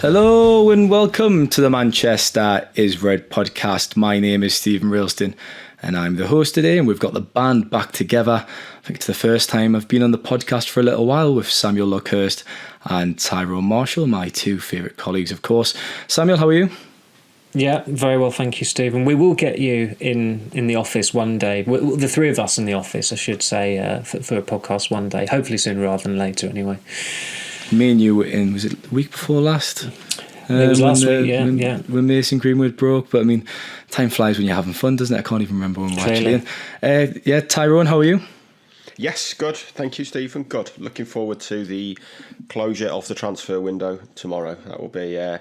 Hello and welcome to the Manchester is Red podcast. My name is Steven Railston and I'm the host today, and we've got the band back together. I think it's the first time I've been on the podcast for a little while with Samuel Luckhurst and Tyrone Marshall, my two favourite colleagues, of course. Samuel, how are you? Yeah, very well, thank you, Stephen. We will get you in the office one day. The three of us in the office, I should say, for a podcast one day. Hopefully sooner rather than later, anyway. Me and you were in, was it the week before last? It was last week, yeah. When Mason Greenwood broke, but I mean, time flies when you're having fun, doesn't it? I can't even remember when we were actually in. Tyrone, how are you? Yes, good. Thank you, Stephen. Good. Looking forward to the closure of the transfer window tomorrow. That will be a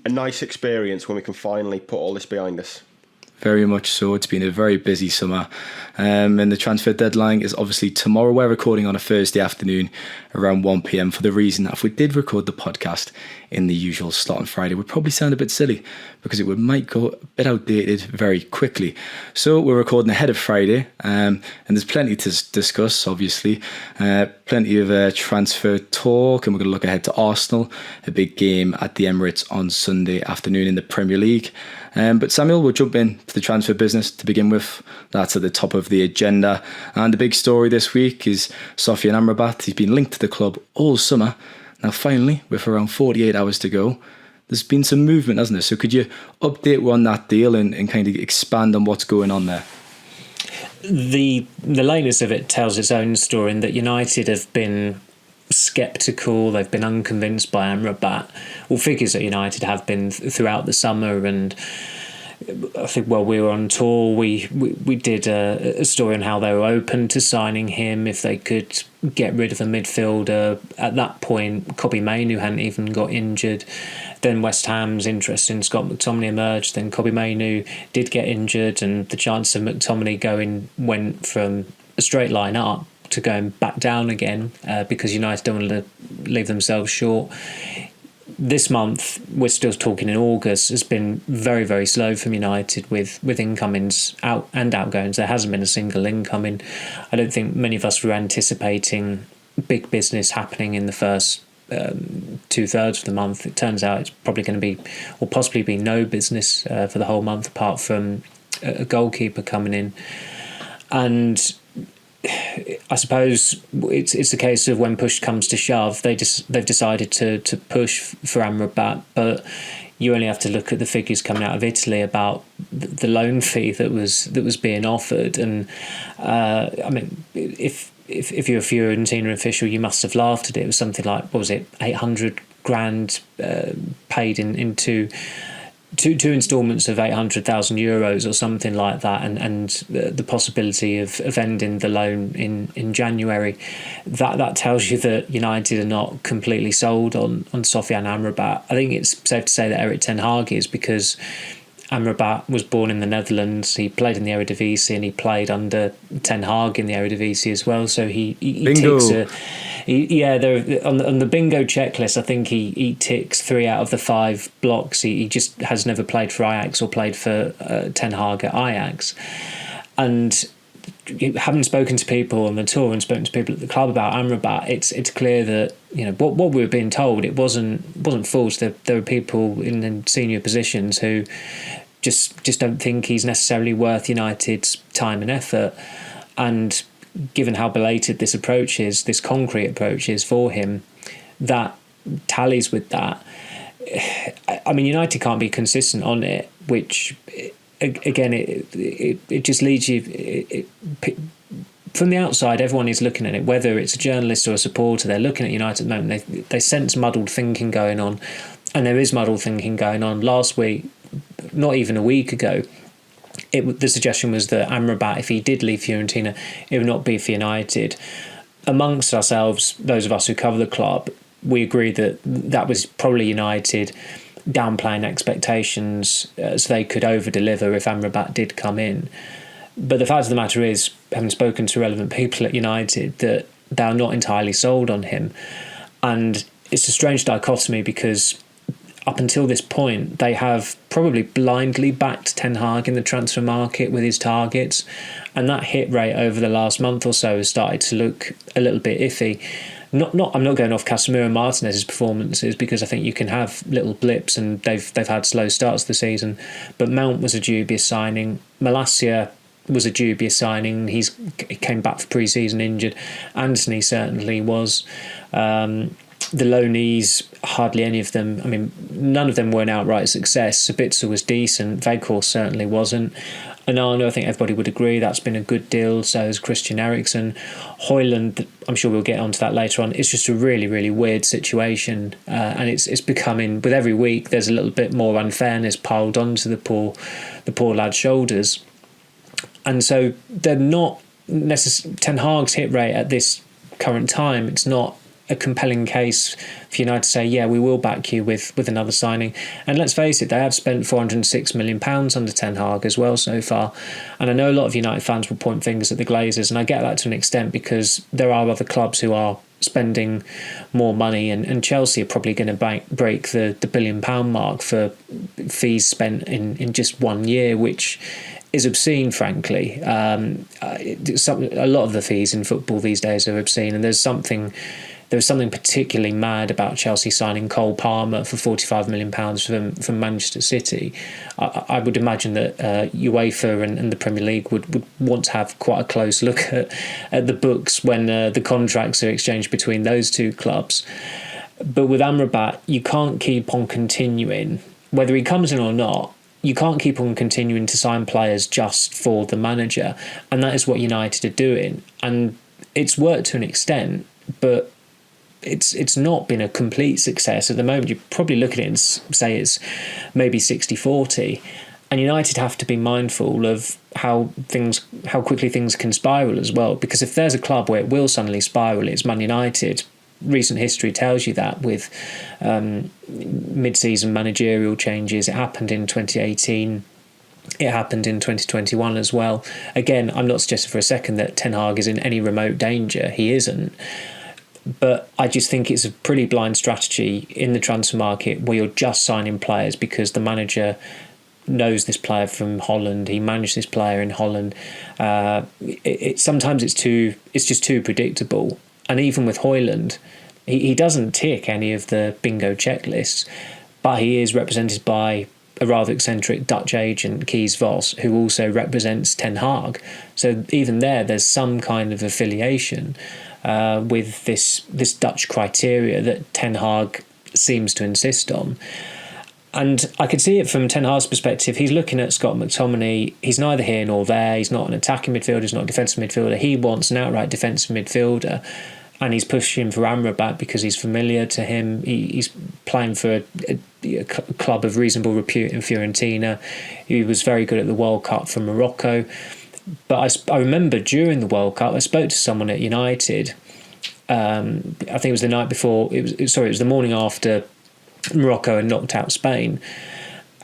nice experience when we can finally put all this behind us. Very much so. It's been a very busy summer. And the transfer deadline is obviously tomorrow. We're recording on a Thursday afternoon around 1 p.m. for the reason that if we did record the podcast in the usual slot on Friday, it would probably sound a bit silly because it might go a bit outdated very quickly. So we're recording ahead of Friday, and there's plenty to discuss, obviously. Plenty of transfer talk, and we're going to look ahead to Arsenal, a big game at the Emirates on Sunday afternoon in the Premier League. But Samuel, we'll jump into the transfer business to begin with. That's at the top of the agenda. And the big story this week is Sofyan Amrabat. He's been linked to the club all summer. Now, finally, with around 48 hours to go, there's been some movement, hasn't there? So could you update on that deal and kind of expand on what's going on there? The latest of it tells its own story in that United have been sceptical, they've been unconvinced by Amrabat. Well, figures that United have been throughout the summer, and I think while we were on tour, we did a story on how they were open to signing him if they could get rid of a midfielder. At that point, Kobbie Mainoo hadn't even got injured. Then West Ham's interest in Scott McTominay emerged. Then Kobbie Mainoo did get injured, and the chance of McTominay going went from a straight line up to going back down again because United don't want to leave themselves short. This month, we're still talking in August, has been very, very slow from United with incomings out and outgoings. There hasn't been a single incoming. I don't think many of us were anticipating big business happening in the first 2/3 of the month. It turns out it's probably going to be, or possibly be, no business for the whole month apart from a goalkeeper coming in. And I suppose it's a case of when push comes to shove, they've decided to push for Amrabat, but you only have to look at the figures coming out of Italy about the loan fee that was being offered, and I mean, if you're a Fiorentina official, you must have laughed at it. It was something like, what was it, 800 grand paid into two instalments of 800,000 euros or something like that, and the possibility of ending the loan in January. That tells you that United are not completely sold on Sofyan Amrabat. I think it's safe to say that Erik ten Hag is, because Amrabat was born in the Netherlands. He played in the Eredivisie, and he played under Ten Hag in the Eredivisie as well. So he ticks on the bingo checklist. I think he ticks 3 out of the 5 blocks. He just has never played for Ajax or played for Ten Hag at Ajax. And having spoken to people on the tour and spoken to people at the club about Amrabat, it's clear that, you know, what we were being told, it wasn't false. There were people in senior positions who just don't think he's necessarily worth United's time and effort. And given how belated this approach is, this concrete approach is for him, that tallies with that. I mean, United can't be consistent on it, which again, it just leads you. From the outside, everyone is looking at it, whether it's a journalist or a supporter. They're looking at United at the moment. They sense muddled thinking going on, and there is muddled thinking going on. Last week, not even a week ago, the suggestion was that Amrabat, if he did leave Fiorentina, it would not be for United. Amongst ourselves, those of us who cover the club, we agree that was probably United downplaying expectations so they could over-deliver if Amrabat did come in. But the fact of the matter is, having spoken to relevant people at United, that they're not entirely sold on him. And it's a strange dichotomy because up until this point, they have probably blindly backed Ten Hag in the transfer market with his targets, and that hit rate over the last month or so has started to look a little bit iffy. I'm not going off Casemiro and Martinez's performances, because I think you can have little blips, and they've had slow starts to the season. But Mount was a dubious signing. Malacia was a dubious signing. He came back for pre-season injured. Anthony certainly was. The loanees, hardly any of them. I mean, none of them were an outright success. Sabitzer was decent. Weghorst certainly wasn't. Onana, I think everybody would agree, that's been a good deal. So is Christian Eriksen. Højlund, I'm sure we'll get onto that later on. It's just a really, really weird situation, and it's becoming, with every week, there's a little bit more unfairness piled onto the poor lad's shoulders. And so they're not necessarily, Ten Hag's hit rate at this current time, it's not a compelling case for United to say, yeah, we will back you with another signing. And let's face it, they have spent £406 million under Ten Hag as well so far. And I know a lot of United fans will point fingers at the Glazers, and I get that to an extent, because there are other clubs who are spending more money, and Chelsea are probably going to break the £1 billion mark for fees spent in just 1 year, which is obscene, frankly. A lot of the fees in football these days are obscene, and there was something particularly mad about Chelsea signing Cole Palmer for £45 million from Manchester City. I would imagine that UEFA and the Premier League would want to have quite a close look at the books when the contracts are exchanged between those two clubs. But with Amrabat, you can't keep on continuing, whether he comes in or not. You can't keep on continuing to sign players just for the manager, and that is what United are doing. And it's worked to an extent, but it's not been a complete success. At the moment, you probably look at it and say it's maybe 60-40. And United have to be mindful of how quickly things can spiral as well. Because if there's a club where it will suddenly spiral, it's Man United. Recent history tells you that, with mid-season managerial changes. It happened in 2018. It happened in 2021 as well. Again, I'm not suggesting for a second that Ten Hag is in any remote danger. He isn't. But I just think it's a pretty blind strategy in the transfer market where you're just signing players because the manager knows this player from Holland. He managed this player in Holland. Sometimes it's just too predictable. And even with Højlund, he doesn't tick any of the bingo checklists, but he is represented by a rather eccentric Dutch agent, Kees Vos, who also represents Ten Hag. So even there's some kind of affiliation with this Dutch criteria that Ten Hag seems to insist on. And I could see it from Ten Hag's perspective. He's looking at Scott McTominay. He's neither here nor there. He's not an attacking midfielder. He's not a defensive midfielder. He wants an outright defensive midfielder. And he's pushing for Amrabat because he's familiar to him. He's playing for a club of reasonable repute in Fiorentina. He was very good at the World Cup for Morocco. But I remember during the World Cup, I spoke to someone at United. I think it was the night before. It was the morning after Morocco had knocked out Spain,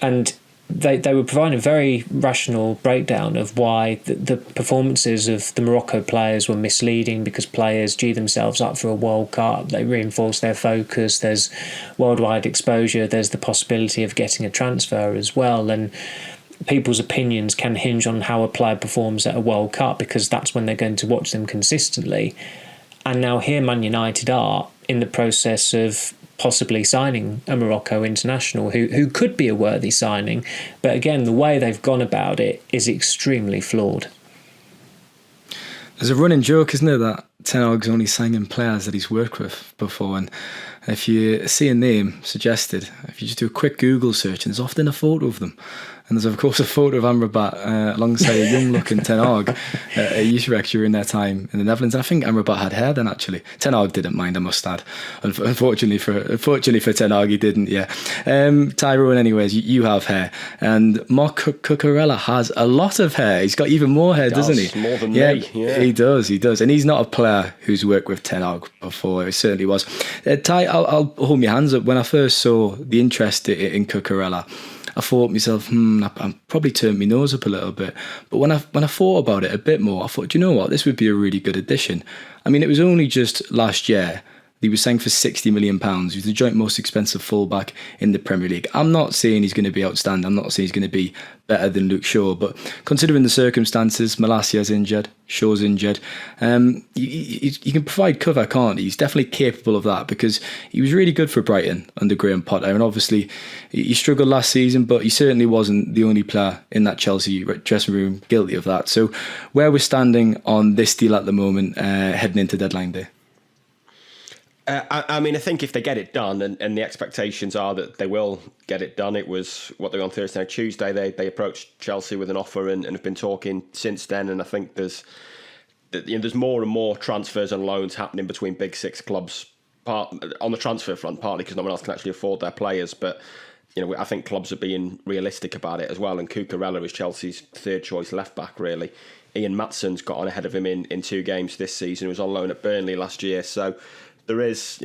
and they were providing a very rational breakdown of why the performances of the Morocco players were misleading, because players G themselves up for a World Cup. They reinforce their focus. There's worldwide exposure. There's the possibility of getting a transfer as well, and people's opinions can hinge on how a player performs at a World Cup, because that's when they're going to watch them consistently. And now here Man United are in the process of possibly signing a Morocco international who could be a worthy signing. But again, the way they've gone about it is extremely flawed. There's a running joke, isn't there, that Ten Hag's only signing players that he's worked with before. And if you see a name suggested, if you just do a quick Google search, and there's often a photo of them. And there's, of course, a photo of Amrabat alongside a young-looking Ten Hag at Utrecht during their time in the Netherlands. And I think Amrabat had hair then, actually. Ten Hag didn't mind, I must add. Unfortunately for Ten Hag, he didn't, yeah. Tyrone, anyways, you have hair. And Marc Cucurella has a lot of hair. He's got even more hair, doesn't he? More than me, yeah. He does. And he's not a player who's worked with Ten Hag before. It certainly was. Ty, I'll hold my hands up. When I first saw the interest in Cucurella, I thought to myself, I probably turned my nose up a little bit. But when I thought about it a bit more, I thought, do you know what? This would be a really good addition. I mean, it was only just last year He was signed for £60 million. He's the joint most expensive fullback in the Premier League. I'm not saying he's going to be outstanding. I'm not saying he's going to be better than Luke Shaw. But considering the circumstances, Malacia's injured, Shaw's injured, he can provide cover, can't he? He's definitely capable of that because he was really good for Brighton under Graham Potter. And obviously, he struggled last season, but he certainly wasn't the only player in that Chelsea dressing room guilty of that. So where we're standing on this deal at the moment, heading into deadline day? I mean, I think if they get it done, and the expectations are that they will get it done. It was on Thursday, Tuesday. They approached Chelsea with an offer and have been talking since then. And I think there's more and more transfers and loans happening between big six clubs. Part on the transfer front, partly because no one else can actually afford their players, but I think clubs are being realistic about it as well. And Cucurella is Chelsea's third choice left back, really. Ian Matson's got on ahead of him in 2 games this season. He was on loan at Burnley last year, so. There is,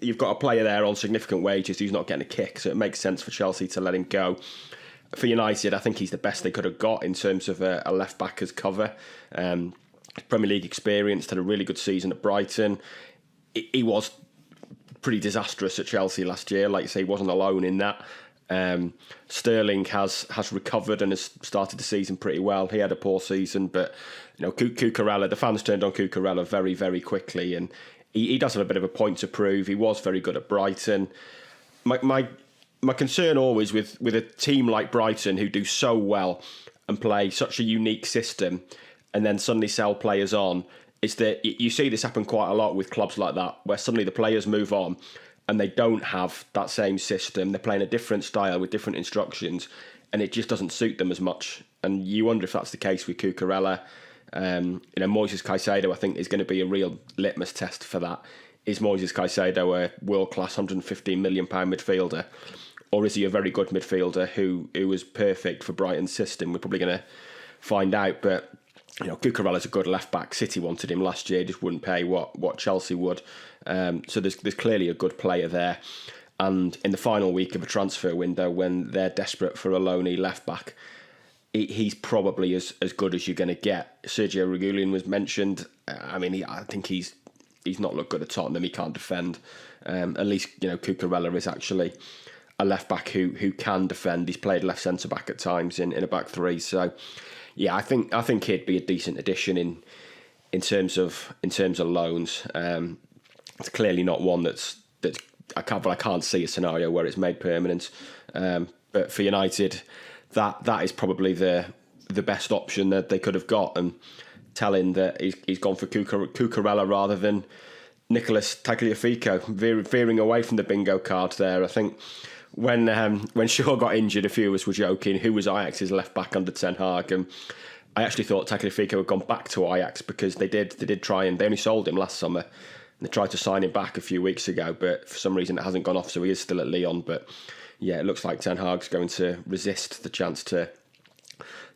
you've got a player there on significant wages who's not getting a kick, so it makes sense for Chelsea to let him go. For United, I think he's the best they could have got in terms of a left back as cover. Premier League experience, had a really good season at Brighton. He was pretty disastrous at Chelsea last year, like you say, he wasn't alone in that. Sterling has recovered and has started the season pretty well. He had a poor season, but Cucurella, the fans turned on Cucurella very, very quickly, and he does have a bit of a point to prove. He was very good at Brighton. My concern always with a team like Brighton who do so well and play such a unique system and then suddenly sell players on is that you see this happen quite a lot with clubs like that, where suddenly the players move on and they don't have that same system. They're playing a different style with different instructions and it just doesn't suit them as much. And you wonder if that's the case with Cucurella. Moises Caicedo, I think, is going to be a real litmus test for that. Is Moises Caicedo a world-class £115 million midfielder, or is he a very good midfielder who was perfect for Brighton's system? We're probably going to find out. But Cucurella's a good left-back. City wanted him last year, just wouldn't pay what Chelsea would. So there's clearly a good player there. And in the final week of a transfer window, when they're desperate for a loanee left-back, he's probably as good as you're going to get. Sergio Reguilon was mentioned. I think he's not looked good at Tottenham. He can't defend. At least Cucurella is actually a left back who can defend. He's played left centre back at times in a back three. So yeah, I think he'd be a decent addition in terms of loans. It's clearly not one that's I can't see a scenario where it's made permanent. But for United, that is probably the best option that they could have got, and telling that he's gone for Cucurella rather than Nicolas Tagliafico, veering away from the bingo card there. I think when Shaw got injured, a few of us were joking who was Ajax's left back under Ten Hag, and I actually thought Tagliafico had gone back to Ajax because they did try, and they only sold him last summer. And they tried to sign him back a few weeks ago, but for some reason it hasn't gone off, so he is still at Lyon. But yeah, it looks like Ten Hag's going to resist the chance to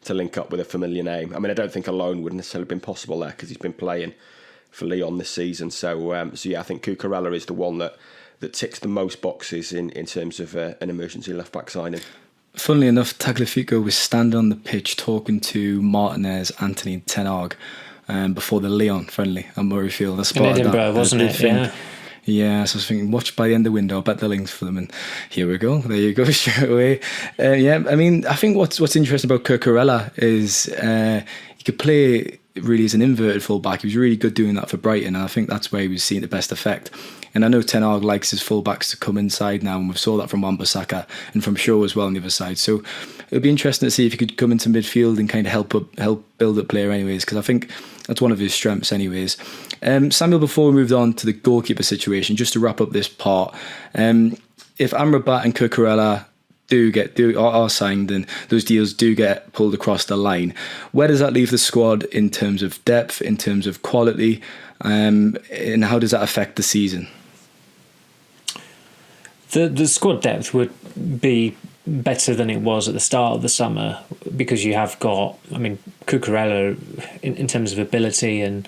link up with a familiar name. I don't think a loan would necessarily have been possible there because he's been playing for Lyon this season. So yeah, I think Cucurella is the one that ticks the most boxes in terms of an emergency left-back signing. Funnily enough, Tagliafico was standing on the pitch talking to Martinez, Anthony and Ten Hag before the Lyon friendly at Murrayfield. In Edinburgh, wasn't it? Yeah. Yeah, so I was thinking, watch by the end of the window, I'll bet the links for them, and here we go. There you go, straight away. I think what's interesting about Cucurella is he could play really as an inverted fullback. He was really good doing that for Brighton, and I think that's where he was seeing the best effect. And I know Ten Hag likes his fullbacks to come inside now, and we saw that from Wan-Bissaka and from Shaw as well on the other side. So it'll be interesting to see if he could come into midfield and kind of help build up player anyways, because I think that's one of his strengths anyways. Samuel, before we moved on to the goalkeeper situation, just to wrap up this part, if Amrabat and Cucurella are signed and those deals do get pulled across the line, where does that leave the squad in terms of depth, in terms of quality, and how does that affect the season? The squad depth would be better than it was at the start of the summer because you have got, Cucurella in terms of ability and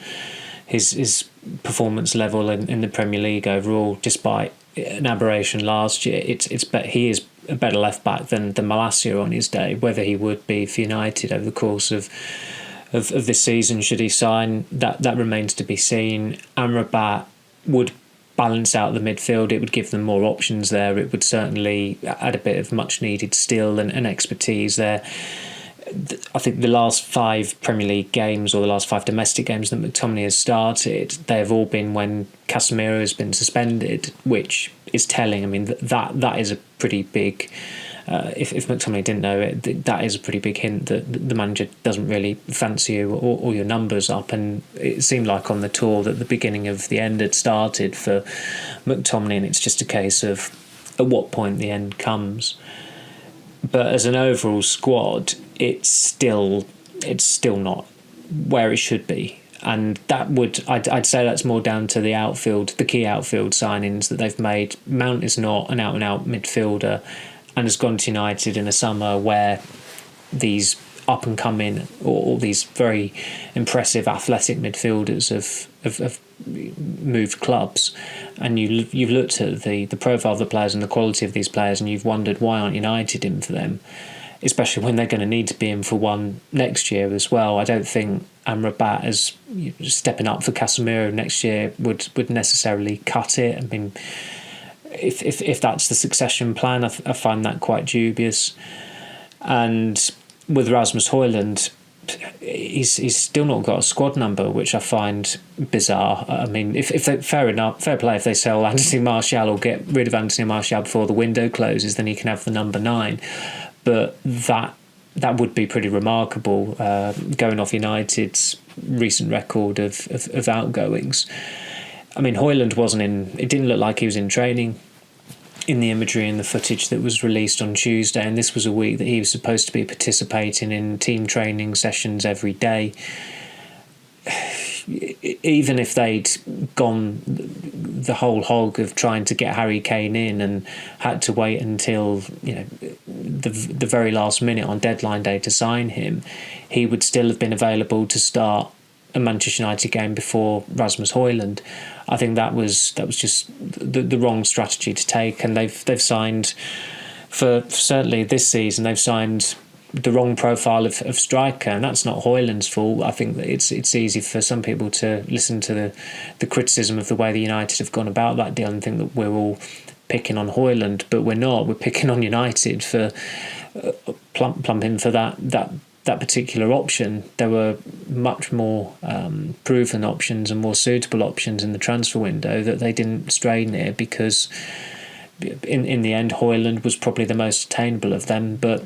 his performance level in the Premier League overall, despite an aberration last year, he is a better left back than Malacia on his day. Whether he would be for United over the course of this season, should he sign, that remains to be seen. Amrabat would balance out the midfield. It would give them more options there. It would certainly add a bit of much needed skill and expertise there. I think the last 5 Premier League games, or the last 5 domestic games that McTominay has started, they have all been when Casemiro has been suspended, which is telling. I mean, that is a pretty big... if McTominay didn't know it, that is a pretty big hint that the manager doesn't really fancy you or your numbers up. And it seemed like on the tour that the beginning of the end had started for McTominay, and it's just a case of at what point the end comes. But as an overall squad, it's still not where it should be. And I'd say that's more down to the outfield, the key outfield signings that they've made. Mount is not an out-and-out midfielder, and has gone to United in a summer where these up-and-coming or these very impressive athletic midfielders have moved clubs. And you've looked at the profile of the players and the quality of these players, and you've wondered why aren't United in for them, especially when they're going to need to be in for one next year as well. I don't think Amrabat as stepping up for Casemiro next year would necessarily cut it. I mean, if that's the succession plan, I find that quite dubious. And with Rasmus Højlund, he's still not got a squad number, which I find bizarre. I mean, if they, fair play if they sell Anthony Martial or get rid of Anthony Martial before the window closes, then he can have the number 9. But that would be pretty remarkable, going off United's recent record of outgoings. I mean, Højlund it didn't look like he was in training in the imagery and the footage that was released on Tuesday, and this was a week that he was supposed to be participating in team training sessions every day. Even if they'd gone the whole hog of trying to get Harry Kane in and had to wait until the very last minute on deadline day to sign him, he would still have been available to start a Manchester United game before Rasmus Højlund. I think that was just the wrong strategy to take, and they've signed for certainly this season. They've signed the wrong profile of striker, and that's not Højlund's fault. I think that it's easy for some people to listen to the criticism of the way the United have gone about that deal and think that we're all picking on Højlund, but we're not. We're picking on United for plumping for that particular option. There were much more proven options and more suitable options in the transfer window that they didn't stray near, because in the end Højlund was probably the most attainable of them, but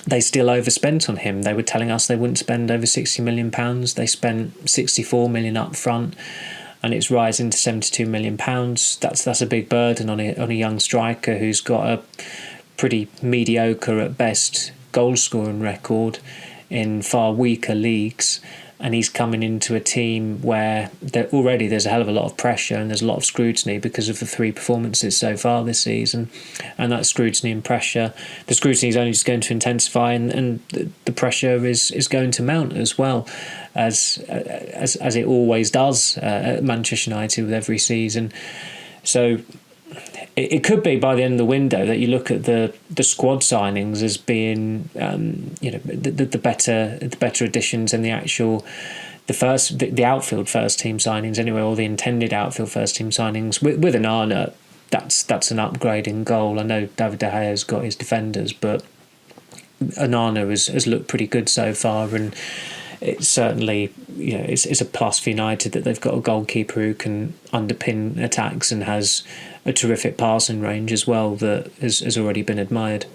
they still overspent on him. They were telling us they wouldn't spend over £60 million. They spent £64 million up front, and it's rising to £72 million. That's a big burden on a young striker who's got a pretty mediocre at best goal scoring record in far weaker leagues, and he's coming into a team where there's a hell of a lot of pressure and there's a lot of scrutiny because of the 3 performances so far this season, and that scrutiny and pressure, the scrutiny is only just going to intensify, and the pressure is going to mount as well as it always does at Manchester United with every season. So it could be by the end of the window that you look at the squad signings as being the better additions and the outfield first team signings anyway, or the intended outfield first team signings. With Onana, that's an upgrade in goal. I know David De Gea has got his defenders, but Onana has looked pretty good so far, and it's certainly it's a plus for United that they've got a goalkeeper who can underpin attacks and has a terrific passing range as well that has already been admired.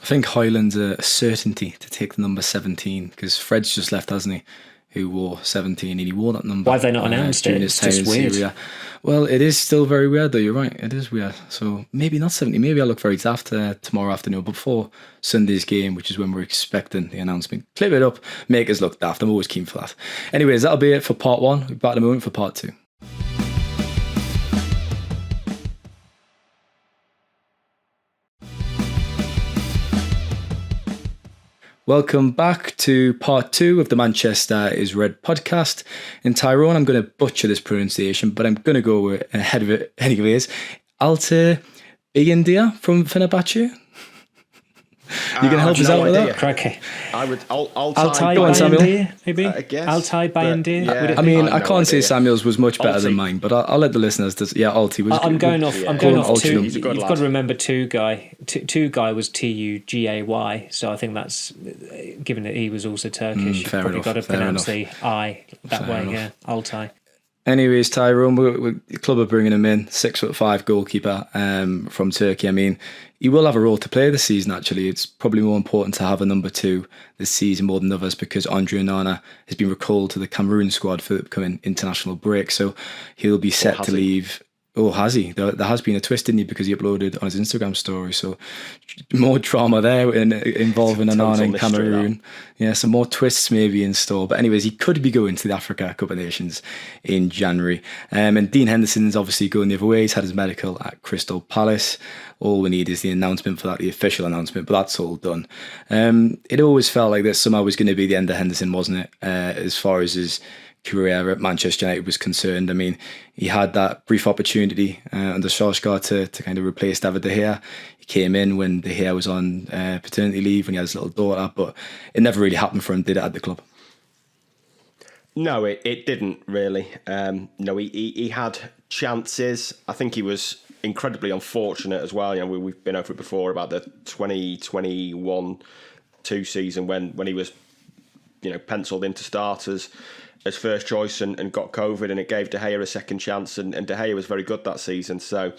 I think Højlund's a certainty to take the number 17, because Fred's just left, hasn't he? Who wore 17, and he wore that number. Why have they not announced it? It's just weird. Syria. Well, it is still very weird, though. You're right. It is weird. So maybe not 70. Maybe I'll look for it after tomorrow afternoon, before Sunday's game, which is when we're expecting the announcement. Clip it up, make us look daft. I'm always keen for that. Anyways, that'll be it for part 1. We're back in a moment for part 2. Welcome back to part 2 of the Manchester is Red podcast. In Tyrone, I'm going to butcher this pronunciation, but I'm going to go ahead of it anyways. Altay Bigindia from Fenerbahce. You can help us out with idea. that? Crikey. I would. Altai Go on, Samuel. Bayandir, maybe? I guess, Altai but, Bayandir? yeah. Would it I be? mean, I've I no can't say idea. Samuel's was much better than Alti. mine, but I'll let the listeners. Yeah, Alti was. I'm going off. I'm going off Alti. two. He's a good You've lad. got to remember two guy. Two guy was Tugay. So I think that's given that he was also Turkish. You've fair probably enough, got to fair pronounce enough. the I that Fair way. enough. Yeah, Altai. Anyways, Tyrone, the club are bringing him in, 6'5" goalkeeper from Turkey. I mean, he will have a role to play this season, actually. It's probably more important to have a number 2 this season more than others because Andre Onana has been recalled to the Cameroon squad for the upcoming international break. So he'll be set to leave. Oh, has he? There has been a twist, didn't he? Because he uploaded on his Instagram story. So more drama there involving Onana in Cameroon. Yeah, some more twists maybe in store. But anyways, he could be going to the Africa Cup of Nations in January. And Dean Henderson's obviously going the other way. He's had his medical at Crystal Palace. All we need is the announcement for that, the official announcement, but that's all done. It always felt like this somehow was going to be the end of Henderson, wasn't it? As far as his career at Manchester United was concerned. I mean, he had that brief opportunity under Solskjaer to kind of replace David De Gea. He came in when De Gea was on paternity leave when he had his little daughter, but it never really happened for him, did it, at the club? No, it didn't really. No, he had chances. I think he was incredibly unfortunate as well. You know, we've been over it before about the 2021-2 season when he was, penciled into starters as first choice and got COVID, and it gave De Gea a second chance, and De Gea was very good that season. So,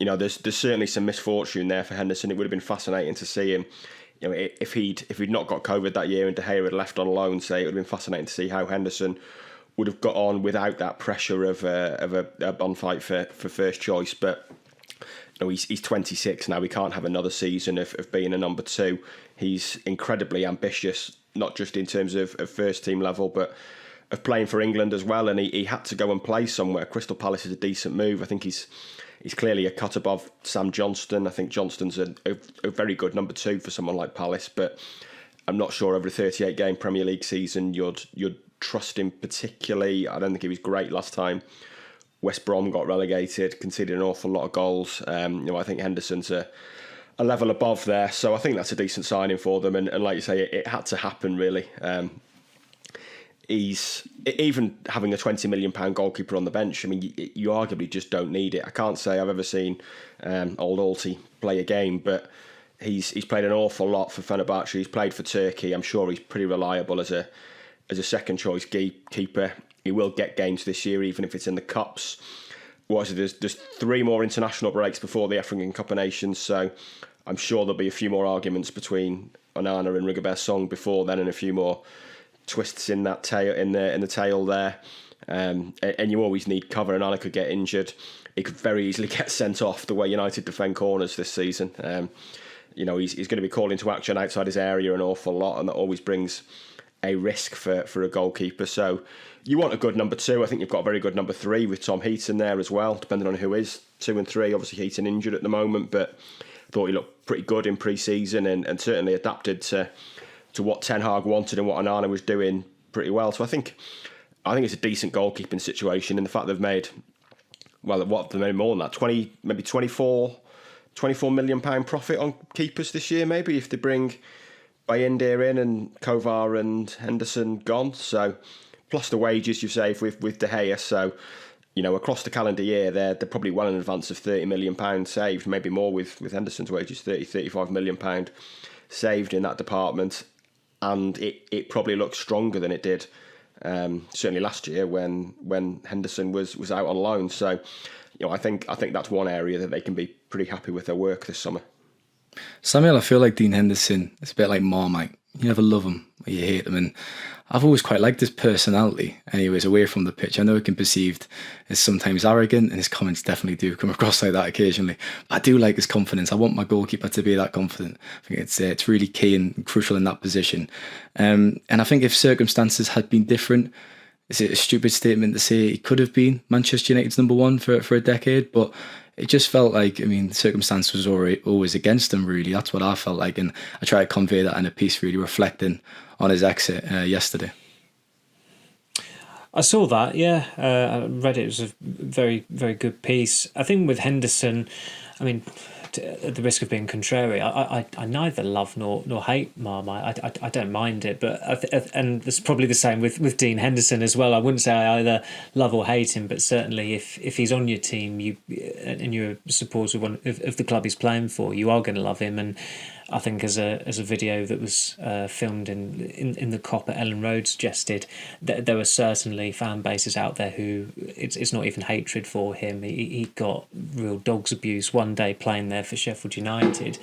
there's certainly some misfortune there for Henderson. It would have been fascinating to see him. If he'd not got COVID that year and De Gea had left on loan, say, it would have been fascinating to see how Henderson would have got on without that pressure of a bond fight for first choice. But he's 26 now. He can't have another season of being a number 2. He's incredibly ambitious, not just in terms of first team level, but of playing for England as well. And he had to go and play somewhere. Crystal Palace is a decent move. I think he's clearly a cut above Sam Johnston. I think Johnston's a very good number 2 for someone like Palace, but I'm not sure over a 38-game Premier League season you'd trust him particularly. I don't think he was great last time West Brom got relegated, conceded an awful lot of goals. I think Henderson's a level above there, so I think that's a decent signing for them. And like you say, it had to happen really. He's even having a £20 million goalkeeper on the bench. I mean, you arguably just don't need it. I can't say I've ever seen old Alti play a game, but he's played an awful lot for Fenerbahce. He's played for Turkey. I'm sure he's pretty reliable as a second choice keeper. He will get games this year, even if it's in the cups. There's 3 more international breaks before the African Cup of Nations, so I'm sure there'll be a few more arguments between Onana and Rigobert Song before then, and a few more twists in that tail in the tail there. And you always need cover. Onana could get injured. He could very easily get sent off the way United defend corners this season. He's going to be called into action outside his area an awful lot, and that always brings a risk for a goalkeeper. So you want a good number 2. I think you've got a very good number 3 with Tom Heaton there as well, depending on who is 2 and 3. Obviously Heaton injured at the moment, but I thought he looked pretty good in pre-season and certainly adapted to what Ten Hag wanted and what Onana was doing pretty well. So I think it's a decent goalkeeping situation, and the fact they've made, they've made more than that, 24 million pound profit on keepers this year, maybe, if they bring Bayendir in and Kovar and Henderson gone. So plus the wages you've saved with De Gea. So, across the calendar year, they're probably well in advance of £30 million saved, maybe more with Henderson's wages, £35 million saved in that department. And it probably looks stronger than it did certainly last year when Henderson was out on loan. So, I think that's one area that they can be pretty happy with their work this summer. Samuel, I feel like Dean Henderson is a bit like Marmite. You never love him or you hate him, and I've always quite liked his personality. Anyways, away from the pitch, I know it can be perceived as sometimes arrogant, and his comments definitely do come across like that occasionally. But I do like his confidence. I want my goalkeeper to be that confident. I think it's really key and crucial in that position. And I think if circumstances had been different, is it a stupid statement to say he could have been Manchester United's number 1 for a decade? But it just felt like, circumstance was always against him, really. That's what I felt like. And I try to convey that in a piece, really reflecting on his exit yesterday. I saw that, yeah. I read it. It was a very, very good piece. I think with Henderson, at the risk of being contrary, I neither love nor hate Marmite. I don't mind it, but and it's probably the same with Dean Henderson as well. I wouldn't say I either love or hate him, but certainly if he's on your team, and you're a supporter of the club he's playing for, you are going to love him. And I think as a video that was filmed in the Cop at Ellen Road suggested, that there were certainly fan bases out there who it's not even hatred for him. He got real dog's abuse one day playing there for Sheffield United.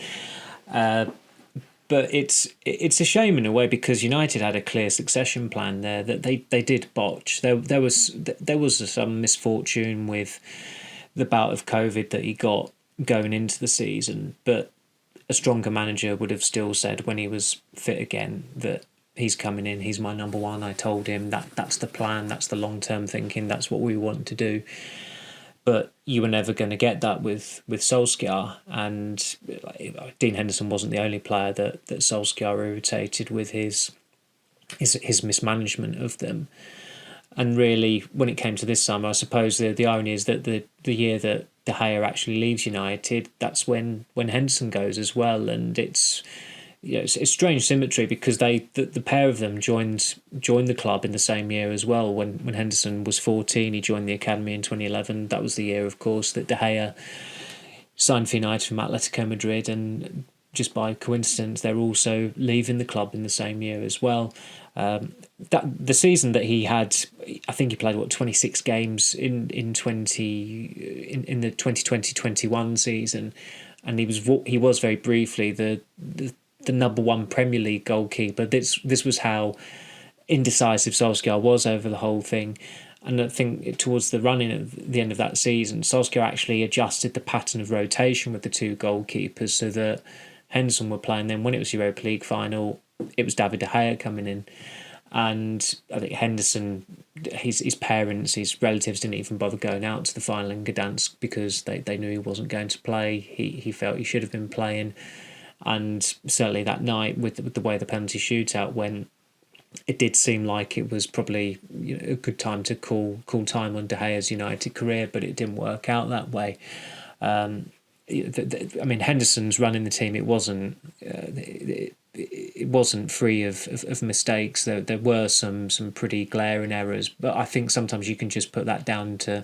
But it's a shame in a way, because United had a clear succession plan there that they did botch. There was some misfortune with the bout of COVID that he got going into the season, but a stronger manager would have still said when he was fit again that he's coming in, he's my number one. I told him that's the plan, that's the long-term thinking, that's what we want to do. But you were never going to get that with Solskjaer. And Dean Henderson wasn't the only player that Solskjaer irritated with his mismanagement of them. And really, when it came to this summer, I suppose the irony is that the year that De Gea actually leaves United, that's when Henderson goes as well. And it's strange symmetry, because the pair of them joined the club in the same year as well. When Henderson was 14, he joined the academy in 2011. That was the year, of course, that De Gea signed for United from Atletico Madrid, and just by coincidence, they're also leaving the club in the same year as well. That the season that he had, I think he played 26 games in the 2020-21 season, and he was very briefly the number one Premier League goalkeeper. This was how indecisive Solskjaer was over the whole thing. And I think towards the running at the end of that season, Solskjaer actually adjusted the pattern of rotation with the two goalkeepers so that Henderson were playing. Then when it was Europa League final, it was David De Gea coming in. And I think Henderson, his parents, his relatives didn't even bother going out to the final in Gdansk because they knew he wasn't going to play. He felt he should have been playing. And certainly that night, with the way the penalty shootout went, it did seem like it was probably a good time to call time on De Gea's United career, but it didn't work out that way. Henderson's running the team. It wasn't free of mistakes. There were some pretty glaring errors, but I think sometimes you can just put that down to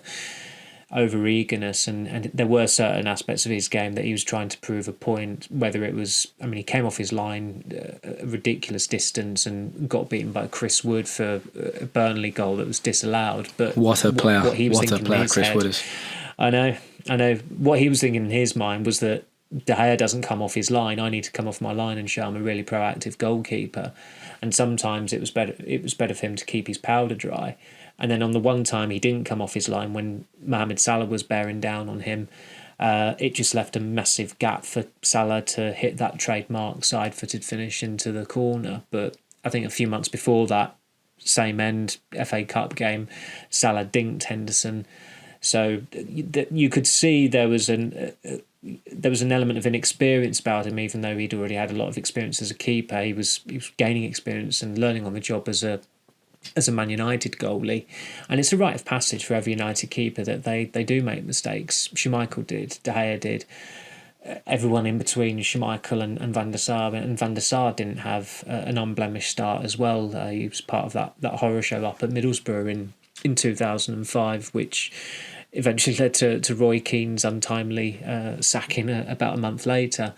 over-eagerness, and there were certain aspects of his game that he was trying to prove a point, whether it was, he came off his line a ridiculous distance and got beaten by Chris Wood for a Burnley goal that was disallowed. But what a player, what he was what a thinking player in his Chris head, Wood is. I know. What he was thinking in his mind was that De Gea doesn't come off his line. I need to come off my line and show I'm a really proactive goalkeeper. And sometimes it was better for him to keep his powder dry. And then on the one time he didn't come off his line when Mohamed Salah was bearing down on him, it just left a massive gap for Salah to hit that trademark side-footed finish into the corner. But I think a few months before that, same end, FA Cup game, Salah dinked Henderson. So you could see there was an element of inexperience about him, even though he'd already had a lot of experience as a keeper. He was gaining experience and learning on the job as a Man United goalie. And it's a rite of passage for every United keeper that they do make mistakes. Schmeichel did, De Gea did, everyone in between Schmeichel and Van der Sar. And Van der Sar didn't have an unblemished start as well. He was part of that horror show up at Middlesbrough in 2005, which eventually led to Roy Keane's untimely sacking about a month later.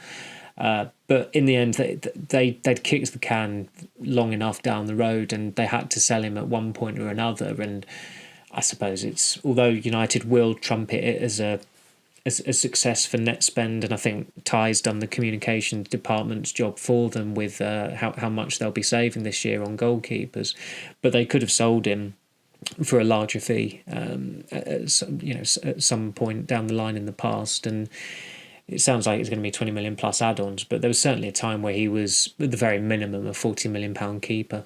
But in the end, they'd kicked the can long enough down the road, and they had to sell him at one point or another. And I suppose although United will trumpet it as a success for net spend, and I think Ty's done the communications department's job for them with how much they'll be saving this year on goalkeepers, but they could have sold him for a larger fee at some point down the line in the past. And it sounds like it's going to be 20 million plus add-ons, but there was certainly a time where he was at the very minimum a £40 million keeper.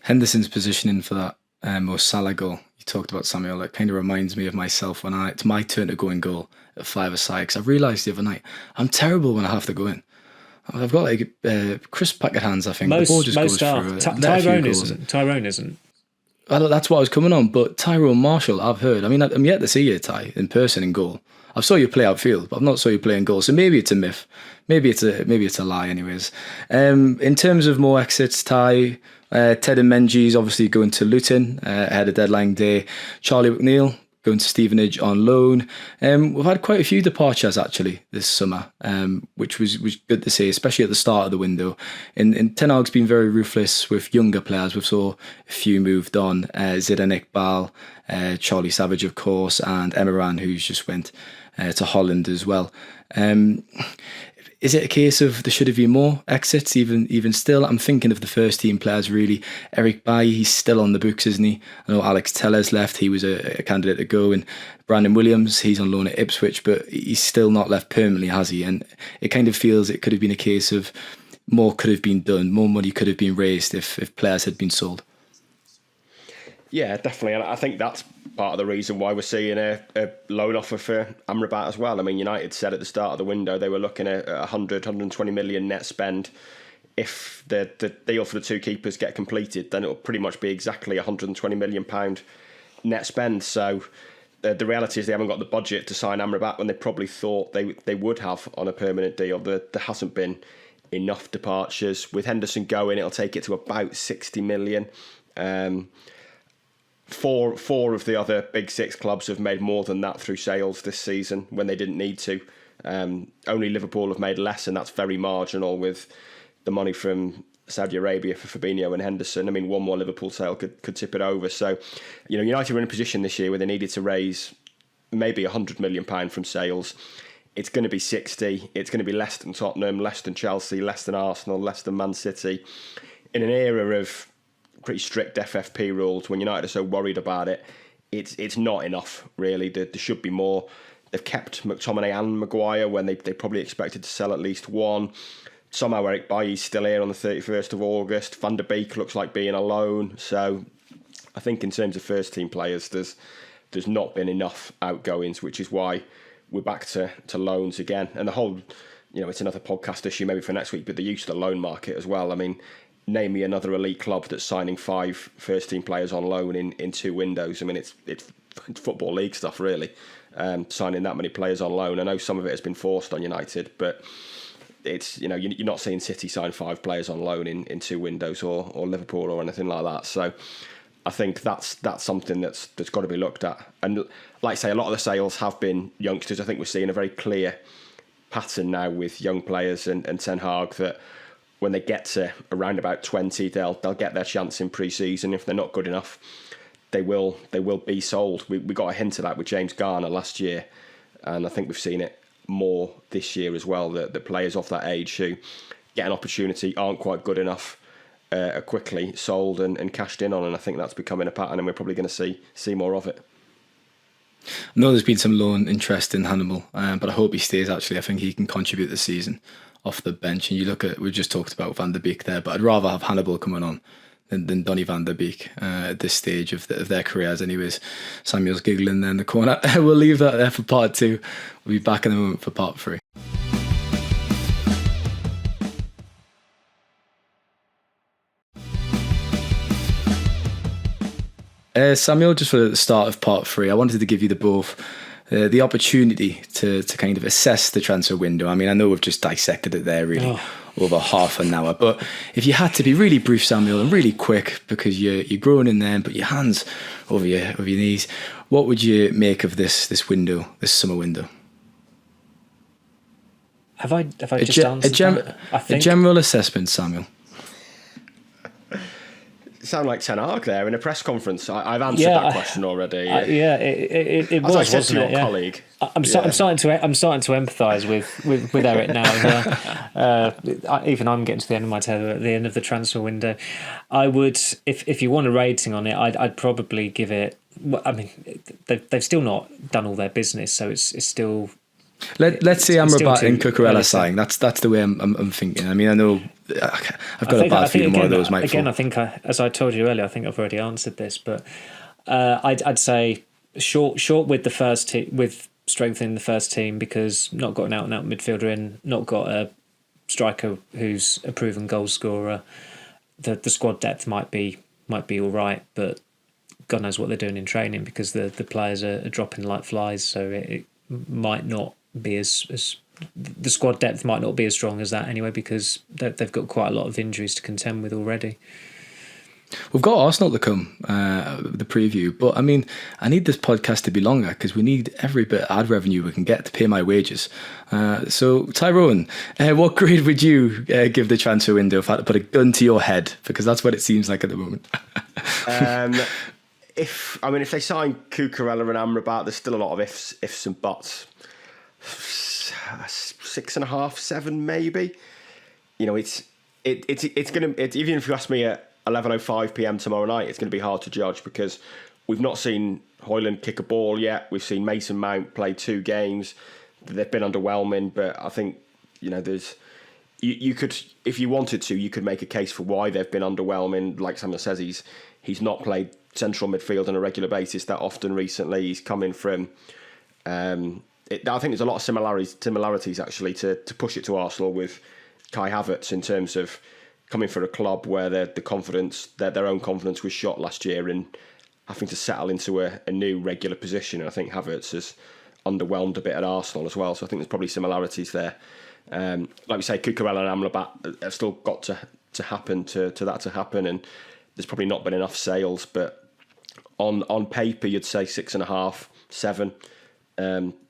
Henderson's positioning for that or Salah goal you talked about, Samuel, it kind of reminds me of myself when it's my turn to go in goal at five-a-side, because I realised the other night I'm terrible when I have to go in. I've got crisp packet hands, I think. The ball just goes through. Tyrone isn't. Well, that's what I was coming on. But Tyrone Marshall, I've heard. I mean, I'm yet to see you, Ty, in person in goal. I've saw you play outfield, but I've not saw you play in goal. So maybe it's a myth. Maybe it's a lie. Anyways, in terms of more exits, Ty, Ted and Menzies obviously going to Luton ahead of deadline day. Charlie McNeil going to Stevenage on loan. We've had quite a few departures actually this summer, which was good to see, especially at the start of the window. And Ten Hag's been very ruthless with younger players. We've saw a few moved on. Zidane Iqbal, Charlie Savage, of course, and Emirhan, who's just went to Holland as well. Is it a case of there should have been more exits even still? I'm thinking of the first team players really. Eric Bailly, he's still on the books, isn't he? I know Alex Tellers left, he was a candidate to go, and Brandon Williams, he's on loan at Ipswich, but he's still not left permanently, has he? And it kind of feels it could have been a case of more could have been done, more money could have been raised if players had been sold. Yeah, definitely. And I think that's part of the reason why we're seeing a loan offer for Amrabat as well. I mean, United said at the start of the window they were looking at 120 million net spend. If the deal for the two keepers get completed, then it'll pretty much be exactly £120 million net spend. So the reality is they haven't got the budget to sign Amrabat when they probably thought they would have on a permanent deal. There hasn't been enough departures. With Henderson going, it'll take it to about 60 million. Four of the other big six clubs have made more than that through sales this season when they didn't need to. Only Liverpool have made less, and that's very marginal with the money from Saudi Arabia for Fabinho and Henderson. I mean, one more Liverpool sale could tip it over. So, United were in a position this year where they needed to raise maybe £100 million from sales. It's going to be 60. It's going to be less than Tottenham, less than Chelsea, less than Arsenal, less than Man City. In an era of pretty strict FFP rules, when United are so worried about it, it's not enough, really. There should be more. They've kept McTominay and Maguire when they probably expected to sell at least one. Somehow Eric Bailly's still here on the 31st of August. Van der Beek looks like being a loan. So I think in terms of first team players, there's not been enough outgoings, which is why we're back to loans again. And the whole, it's another podcast issue maybe for next week, but the use of the loan market as well. I mean, name me another elite club that's signing 5 first-team players on loan in 2 windows. I mean, it's Football League stuff, really, signing that many players on loan. I know some of it has been forced on United, but it's, you're not seeing City sign 5 players on loan in 2 windows or Liverpool or anything like that. So I think that's something that's got to be looked at. And like I say, a lot of the sales have been youngsters. I think we're seeing a very clear pattern now with young players and Ten Hag that when they get to around about 20, they'll get their chance in pre-season. If they're not good enough, they will be sold. We got a hint of that with James Garner last year, and I think we've seen it more this year as well. That players of that age who get an opportunity aren't quite good enough are quickly sold and cashed in on, and I think that's becoming a pattern, and we're probably going to see more of it. I know there's been some loan interest in Hannibal, but I hope he stays. Actually, I think he can contribute this season off the bench. And you look at, we just talked about Van der Beek there, but I'd rather have Hannibal coming on than Donny van der Beek at this stage of their careers. Anyways, Samuel's giggling there in the corner. We'll leave that there for part 2. We'll be back in a moment for part 3. Samuel, just for the start of part 3, I wanted to give you both the opportunity to kind of assess the transfer window. I mean, I know we've just dissected it there really over half an hour, but if you had to be really brief, Samuel, and really quick, because you're growing in there, but your hands over your knees, what would you make of this window, this summer window? Have I just answered that? A general assessment, Samuel. Sound like Ten Hag there in a press conference. I've answered that question already. It was. As I said wasn't to your it? colleague, I'm starting to empathise with Eric now. Even I'm getting to the end of my tether at the end of the transfer window. I would, if you want a rating on it, I'd probably give it. I mean, they've still not done all their business, so it's still. Let's say Amrabat and Cucurella signing. That's the way I'm thinking. I mean, I know I've got a bad feeling one of those might fall. I think as I told you earlier, I think I've already answered this, but I'd say short with the first with strengthening the first team, because not got an out and out midfielder in, not got a striker who's a proven goal scorer. The squad depth might be all right, but God knows what they're doing in training, because the players are dropping like flies. So it might not be as the squad depth might not be as strong as that anyway, because they've got quite a lot of injuries to contend with already. We've got Arsenal to come, the preview, but I mean, I need this podcast to be longer because we need every bit of ad revenue we can get to pay my wages. So, Tyrone, what grade would you give the transfer window if I had to put a gun to your head? Because that's what it seems like at the moment. If they sign Cucurella and Amrabat, there's still a lot of ifs and buts. 6.5, 7 maybe. It's even if you ask me at 11:05 p.m. tomorrow night, it's going to be hard to judge because we've not seen Højlund kick a ball yet. We've seen Mason Mount play 2 games. They've been underwhelming, but I think there's you could, if you wanted to, you could make a case for why they've been underwhelming. Like Samuel says, he's not played central midfield on a regular basis that often recently. He's coming from. I think there's a lot of similarities actually to push it to Arsenal with Kai Havertz in terms of coming for a club where their own confidence was shot last year and having to settle into a new regular position. And I think Havertz has underwhelmed a bit at Arsenal as well. So I think there's probably similarities there. Like we say, Cucurella and Amrabat have still got to happen to that to happen, and there's probably not been enough sales. But on paper, you'd say 6.5, 7.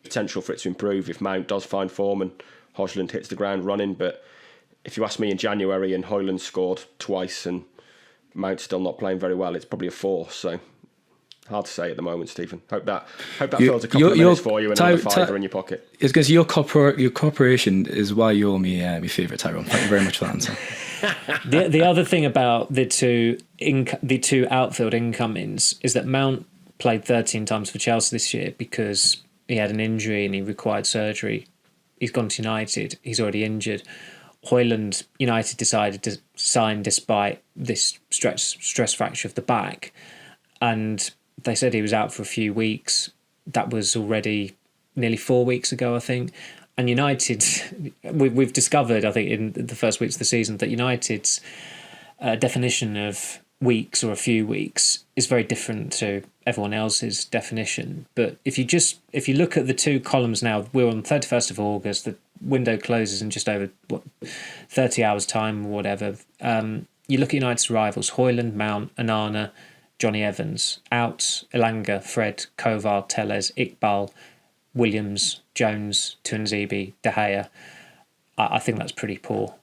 Potential for it to improve if Mount does find form and Højlund hits the ground running. But if you ask me in January and Højlund scored twice and Mount's still not playing very well, it's probably a 4. So hard to say at the moment, Stephen. Hope that fills a couple of minutes for you and another fiver in your pocket. It's because your cooperation is why you're my favourite, Tyrone. Thank you very much for that answer. The other thing about the two outfield incomings is that Mount played 13 times for Chelsea this year because he had an injury and he required surgery. He's gone to United. He's already injured. Højlund, United decided to sign despite this stress fracture of the back, and they said he was out for a few weeks. That was already nearly 4 weeks ago, I think. And United, we've discovered, I think, in the first weeks of the season that United's definition of weeks or a few weeks is very different to everyone else's definition. But if you look at the two columns now, we're on 31st of August, the window closes in just over 30 hours time or whatever. You look at United's rivals: Højlund, Mount, Onana, Johnny Evans. Out: Elanga, Fred, Kovar, Telles, Iqbal, Williams, Jones, Tuanzebe, De Gea. I think that's pretty poor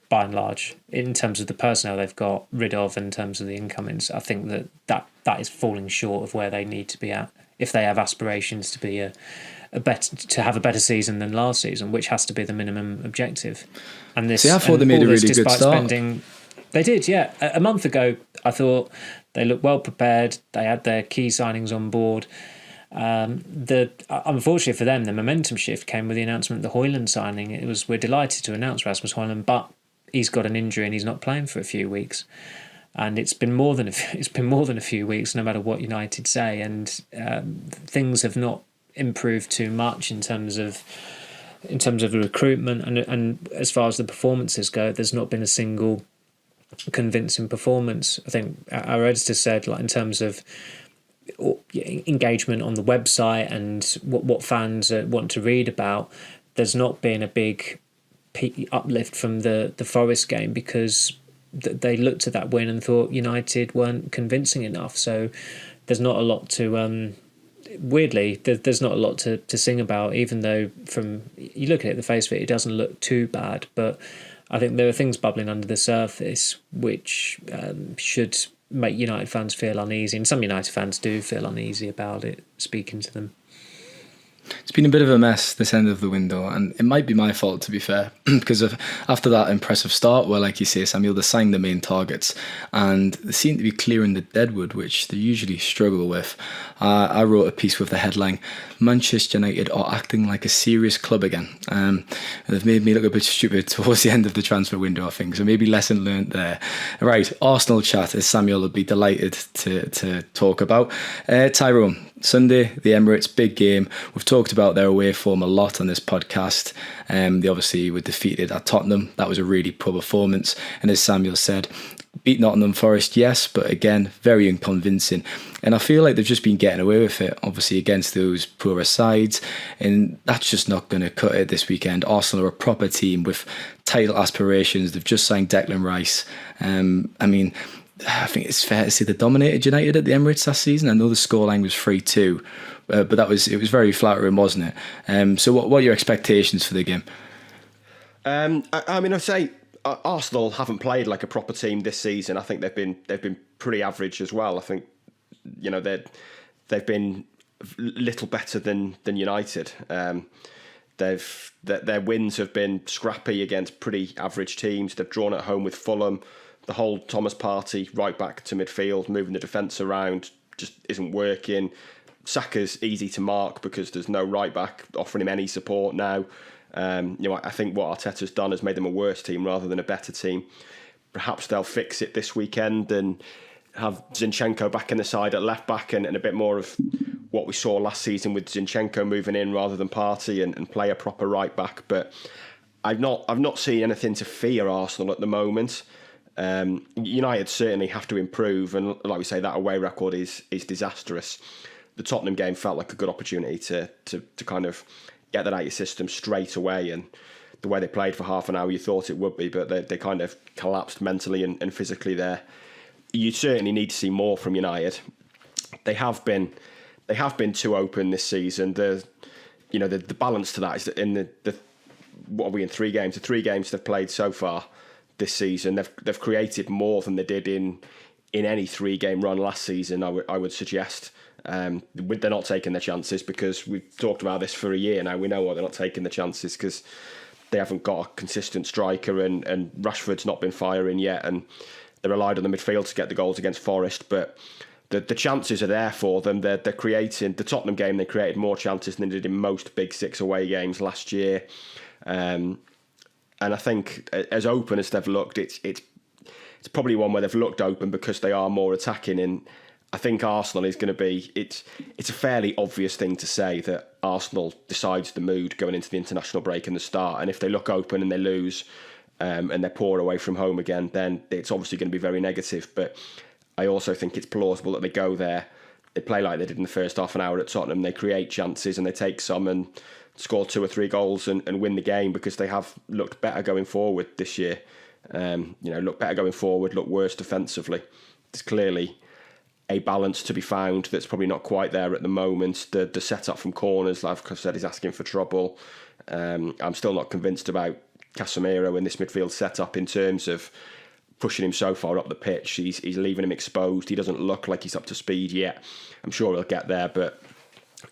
by and large in terms of the personnel they've got rid of, in terms of the incomings. I think that is falling short of where they need to be at if they have aspirations to be to have a better season than last season, which has to be the minimum objective. And this, I thought they made a really good start. They did, yeah. A month ago, I thought they looked well prepared. They had their key signings on board. Unfortunately for them, the momentum shift came with the announcement of the Højlund signing. We're delighted to announce Rasmus Højlund, but he's got an injury and he's not playing for a few weeks. And it's been more than a few weeks, no matter what United say. And things have not improved too much in terms of the recruitment, and as far as the performances go, there's not been a single convincing performance. I think our editor said, like, in terms of engagement on the website and what fans want to read about, there's not been a big uplift from the Forest game because they looked at that win and thought United weren't convincing enough. So there's not a lot to weirdly there's not a lot to sing about, even though from you look at it, the face of it doesn't look too bad. But I think there are things bubbling under the surface which should make United fans feel uneasy, and some United fans do feel uneasy about it, speaking to them. It's been a bit of a mess this end of the window, and it might be my fault, to be fair, because after that impressive start where, like you say, Samuel, they signed the main targets and they seem to be clearing the deadwood, which they usually struggle with. I wrote a piece with the headline, "Manchester United are acting like a serious club again." They've made me look a bit stupid towards the end of the transfer window, I think, so maybe lesson learned there. Right, Arsenal chat, as Samuel would be delighted to talk about. Tyrone, Sunday, the Emirates, big game. We've talked about their away form a lot on this podcast. They obviously were defeated at Tottenham. That was a really poor performance. And as Samuel said, beat Nottingham Forest, yes, but again, very unconvincing. And I feel like they've just been getting away with it, obviously, against those poorer sides. And that's just not going to cut it this weekend. Arsenal are a proper team with title aspirations. They've just signed Declan Rice. I think it's fair to say they dominated United at the Emirates last season. I know the scoreline was 3-2, but it was very flattering, wasn't it? So what are your expectations for the game? I'd say Arsenal haven't played like a proper team this season. I think they've been pretty average as well. I think they've been little better than United. Their wins have been scrappy against pretty average teams. They've drawn at home with Fulham. The whole Thomas Partey right back to midfield, moving the defence around, just isn't working. Saka's easy to mark because there's no right back offering him any support now. I think what Arteta's done has made them a worse team rather than a better team. Perhaps they'll fix it this weekend and have Zinchenko back in the side at left back and a bit more of what we saw last season with Zinchenko moving in rather than Partey and play a proper right back. But I've not seen anything to fear Arsenal at the moment. United certainly have to improve, and like we say, that away record is disastrous. The Tottenham game felt like a good opportunity to kind of get that out of your system straight away, and the way they played for half an hour you thought it would be, but they kind of collapsed mentally and physically there. You certainly need to see more from United. They have been too open this season. The balance to that is that in the what are we in 3 games? The 3 games they've played so far this season, they've created more than they did in any 3-game run last season. I would suggest. They're not taking their chances because we've talked about this for a year now. We know why they're not taking the chances because they haven't got a consistent striker and Rashford's not been firing yet, and they relied on the midfield to get the goals against Forest. But the chances are there for them. They're creating. The Tottenham game, they created more chances than they did in most Big Six away games last year. And I think as open as they've looked, it's probably one where they've looked open because they are more attacking. And I think Arsenal is going to be. It's a fairly obvious thing to say that Arsenal decides the mood going into the international break in the start. And if they look open and they lose, and they're poor away from home again, then it's obviously going to be very negative. But I also think it's plausible that they go there, they play like they did in the first half an hour at Tottenham, they create chances and they take some and score 2 or 3 goals and win the game because they have looked better going forward this year. Look better going forward, look worse defensively. There's clearly a balance to be found that's probably not quite there at the moment. The setup from corners, like I've said, is asking for trouble. I'm still not convinced about Casemiro in this midfield setup in terms of pushing him so far up the pitch. He's leaving him exposed. He doesn't look like he's up to speed yet. I'm sure he'll get there, but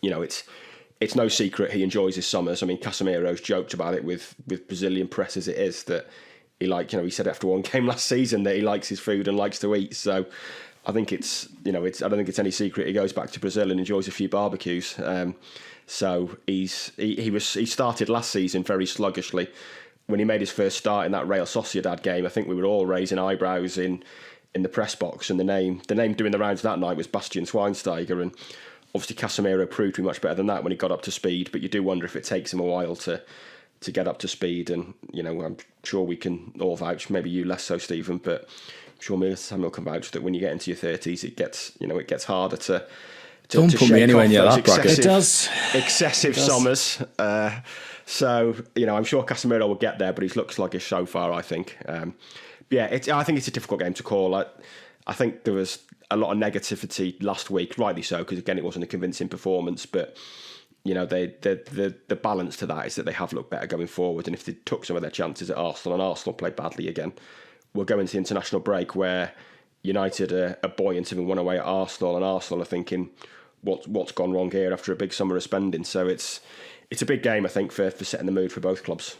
it's no secret he enjoys his summers. I mean, Casemiro's joked about it with Brazilian press as it is that he said after one game last season that he likes his food and likes to eat. So I think I don't think it's any secret he goes back to Brazil and enjoys a few barbecues. So he started last season very sluggishly. When he made his first start in that Real Sociedad game, I think we were all raising eyebrows in the press box, and the name doing the rounds that night was Bastian Schweinsteiger, and obviously Casemiro proved to be much better than that when he got up to speed, but you do wonder if it takes him a while to get up to speed, and I'm sure we can all vouch, maybe you less so, Stephen, but I'm sure me and Samuel can vouch that when you get into your 30s, it gets harder to don't put me anywhere near that bracket. It does. Excessive summers. So, I'm sure Casemiro will get there, but he's looked sluggish so far, I think. I think it's a difficult game to call. I think there was a lot of negativity last week, rightly so, because, again, it wasn't a convincing performance. But, the balance to that is that they have looked better going forward. And if they took some of their chances at Arsenal and Arsenal played badly again, we'll go into the international break where United are buoyant having won away at Arsenal, and Arsenal are thinking, what's gone wrong here after a big summer of spending? So it's a big game, I think, for setting the mood for both clubs.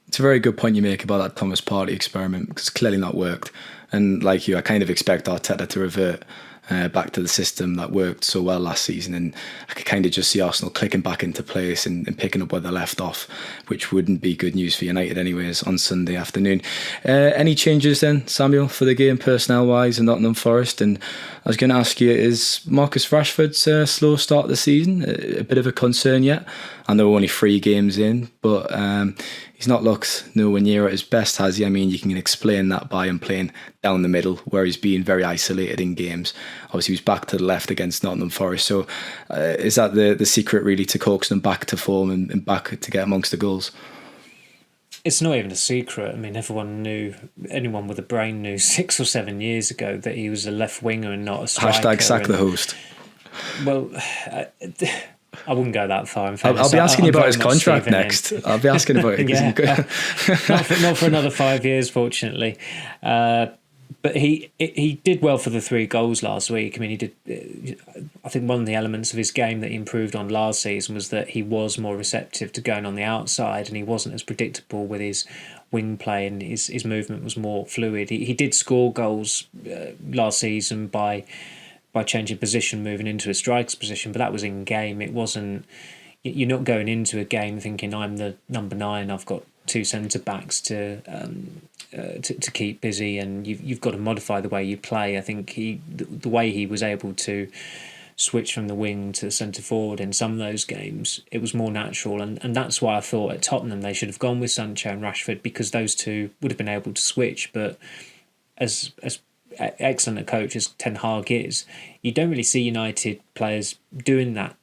It's a very good point you make about that Thomas Partey experiment, because it's clearly not worked. And like you, I kind of expect Arteta to revert back to the system that worked so well last season, and I could kind of just see Arsenal clicking back into place and picking up where they left off, which wouldn't be good news for United anyways on Sunday afternoon. Any changes then, Samuel, for the game personnel-wise in Nottingham Forest? And I was going to ask you, is Marcus Rashford's slow start of the season a bit of a concern yet? I know we're only 3 games in, but he's not looked nowhere near at his best, has he? I mean, you can explain that by him playing down the middle, where he's been very isolated in games. Obviously, he was back to the left against Nottingham Forest. So is that the secret, really, to coax them back to form and back to get amongst the goals? It's not even a secret. I mean, anyone with a brain knew 6 or 7 years ago that he was a left winger and not a striker. Hashtag sack the host. Well, I wouldn't go that far. In fairness, I'll be asking you about his contract next. I'll be asking about it. Not for another 5 years, fortunately. But he did well for the 3 goals last week. I mean, he did. I think one of the elements of his game that he improved on last season was that he was more receptive to going on the outside, and he wasn't as predictable with his wing play, and his movement was more fluid. He did score goals last season by changing position, moving into a striker's position, but that was in game. It wasn't. You're not going into a game thinking I'm the number 9. I've got 2 centre backs to keep busy, and you've got to modify the way you play. I think the way he was able to switch from the wing to centre forward in some of those games, it was more natural, and that's why I thought at Tottenham they should have gone with Sancho and Rashford, because those two would have been able to switch. But as excellent a coach as Ten Hag is, you don't really see United players doing that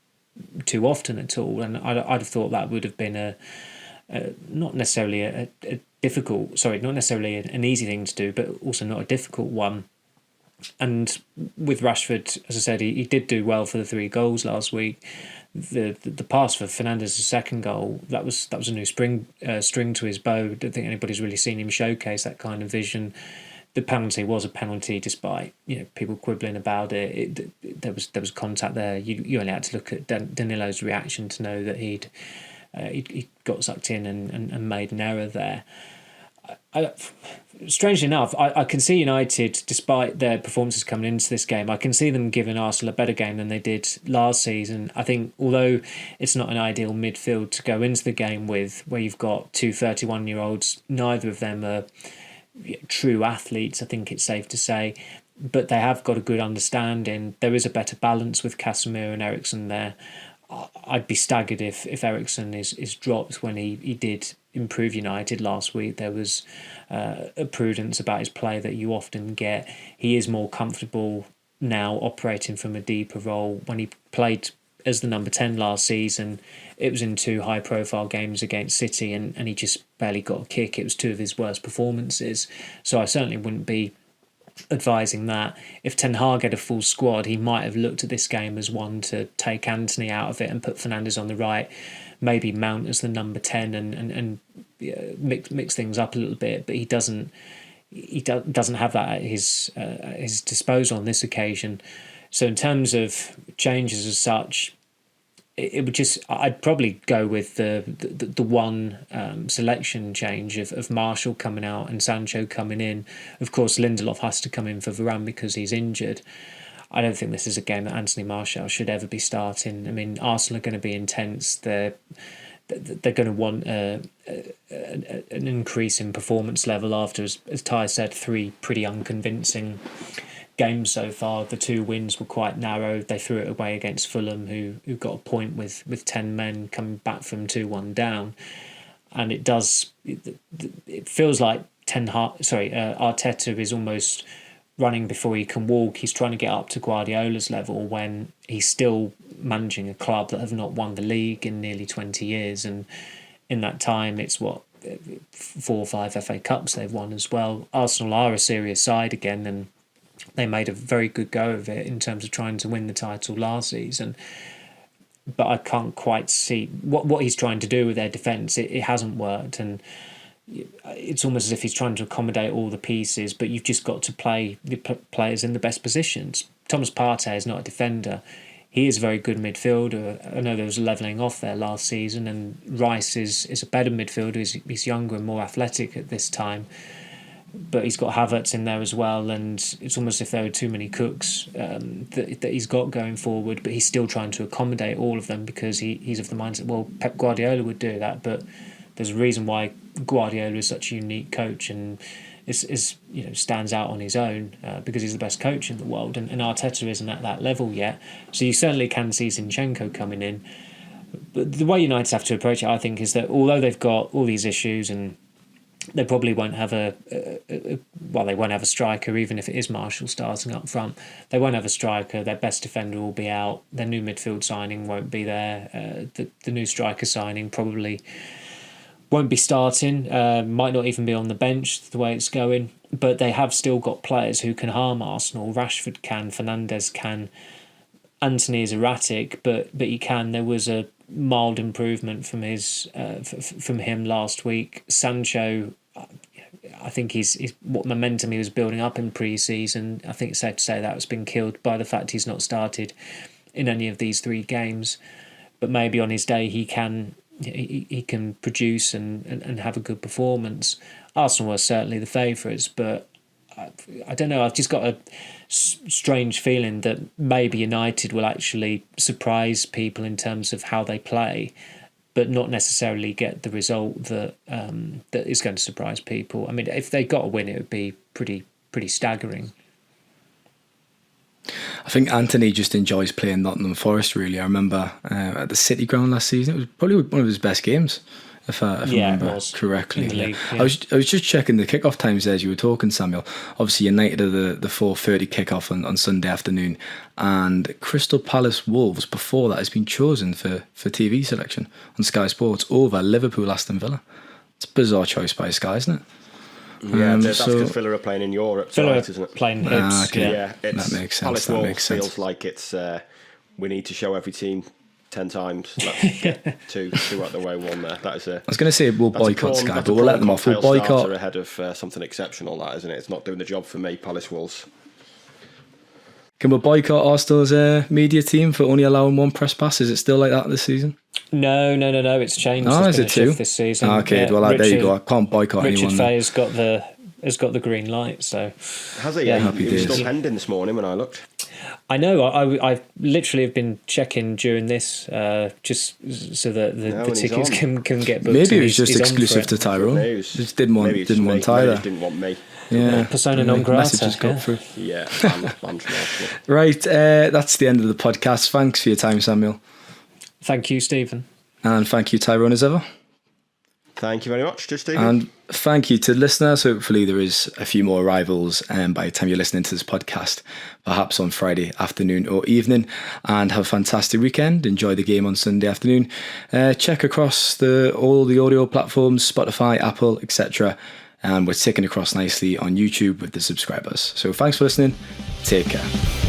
too often at all, and I'd have thought that would have been not necessarily an easy thing to do, but also not a difficult one. And with Rashford, as I said, he did do well for the 3 goals last week. The pass for Fernandes' second goal, that was a new string to his bow. I don't think anybody's really seen him showcase that kind of vision. The penalty was a penalty, despite people quibbling about it. There was contact there. You only had to look at Danilo's reaction to know that he got sucked in and made an error there. Strangely enough, I can see United, despite their performances coming into this game, I can see them giving Arsenal a better game than they did last season. I think, although it's not an ideal midfield to go into the game with, where you've got 2 31-year-olds, neither of them are true athletes, I think it's safe to say, but they have got a good understanding. There is a better balance with Casemiro and Eriksen there. I'd be staggered if Eriksen is dropped when he did improve United last week. There was a prudence about his play that you often get. He is more comfortable now operating from a deeper role. When he played as the number 10 last season, it was in 2 high-profile games against City, and he just barely got a kick. It was 2 of his worst performances. So I certainly wouldn't be advising that. If Ten Hag had a full squad, he might have looked at this game as one to take Antony out of it and put Fernandes on the right, maybe Mount as the number 10 and mix things up a little bit. But he doesn't have that at his disposal on this occasion. So in terms of changes as such, it would I'd probably go with the one selection change of Marshall coming out and Sancho coming in. Of course, Lindelof has to come in for Varane because he's injured. I don't think this is a game that Anthony Martial should ever be starting. I mean, Arsenal are going to be intense. They're going to want an increase in performance level after, as Ty said, 3 pretty unconvincing games so far. The 2 wins were quite narrow. They threw it away against Fulham, who got a point with 10 men coming back from 2-1 down. And it feels like Arteta is almost running before he can walk. He's trying to get up to Guardiola's level when he's still managing a club that have not won the league in nearly 20 years. And in that time, it's 4 or 5 FA Cups they've won as well. Arsenal are a serious side again, and they made a very good go of it in terms of trying to win the title last season. But I can't quite see what he's trying to do with their defence. It hasn't worked, and it's almost as if he's trying to accommodate all the pieces, but you've just got to play the players in the best positions. Thomas Partey is not a defender. He is a very good midfielder. I know there was a levelling off there last season, and Rice is a better midfielder. He's younger and more athletic at this time. But he's got Havertz in there as well, and it's almost as if there are too many cooks that he's got going forward, but he's still trying to accommodate all of them because he's of the mindset, well, Pep Guardiola would do that, but there's a reason why Guardiola is such a unique coach and is stands out on his own because he's the best coach in the world, and Arteta isn't at that level yet. So you certainly can see Zinchenko coming in. But the way United have to approach it, I think, is that although they've got all these issues and they probably won't have they won't have a striker, even if it is Marshall starting up front. They won't have a striker. Their best defender will be out. Their new midfield signing won't be there. The new striker signing probably won't be starting. Might not even be on the bench the way it's going. But they have still got players who can harm Arsenal. Rashford can. Fernandes can. Anthony is erratic, but he can. There was a mild improvement from him last week. Sancho, I think he's what momentum he was building up in pre-season. I think it's safe to say that has been killed by the fact he's not started in any of these 3 games. But maybe on his day he can produce and have a good performance. Arsenal are certainly the favourites, but I don't know. I've just got a strange feeling that maybe United will actually surprise people in terms of how they play, but not necessarily get the result that is going to surprise people. I mean, if they got a win, it would be pretty staggering. I think Anthony just enjoys playing Nottingham Forest, really. I remember at the City ground last season, it was probably one of his best games, if I remember correctly. League, yeah. I was just checking the kickoff times there as you were talking, Samuel. Obviously, United are the 4:30 kickoff on Sunday afternoon, and Crystal Palace Wolves before that has been chosen for TV selection on Sky Sports over Liverpool Aston Villa. It's a bizarre choice by Sky, isn't it? Yeah, that's because Villa are playing in Europe tonight, isn't it? Playing Hibs. Okay. Yeah, that makes sense. Palace Wolves feels like it's we need to show every team 10 times. Let's get two out the way, one there. That is I was going to say we'll boycott Sky, but we'll let them off. We'll boycott ahead of something exceptional. That isn't it? It's not doing the job for me. Palace Wolves. Can we boycott Arsenal's media team for only allowing 1 press pass? Is it still like that this season? No. It's changed. Oh, There's is been it a shift 2? this season? Okay, well, there you go. I can't boycott Richard anyone. Fay has got the green light. So has he? Yeah. He was still pending this morning when I looked. I know. I literally have been checking during this, just so that the tickets can get booked. Maybe it was just exclusive to Tyrone. Just didn't want Tyler. Didn't want me. Yeah, persona non grata. Messages got through. Yeah, I'm Right, that's the end of the podcast. Thanks for your time, Samuel. Thank you, Stephen. And thank you, Tyrone, as ever. Thank you very much, Stephen. And thank you to listeners. Hopefully there is a few more arrivals by the time you're listening to this podcast, perhaps on Friday afternoon or evening. And have a fantastic weekend. Enjoy the game on Sunday afternoon. Check across all the audio platforms, Spotify, Apple, etc. And we're ticking across nicely on YouTube with the subscribers. So thanks for listening. Take care.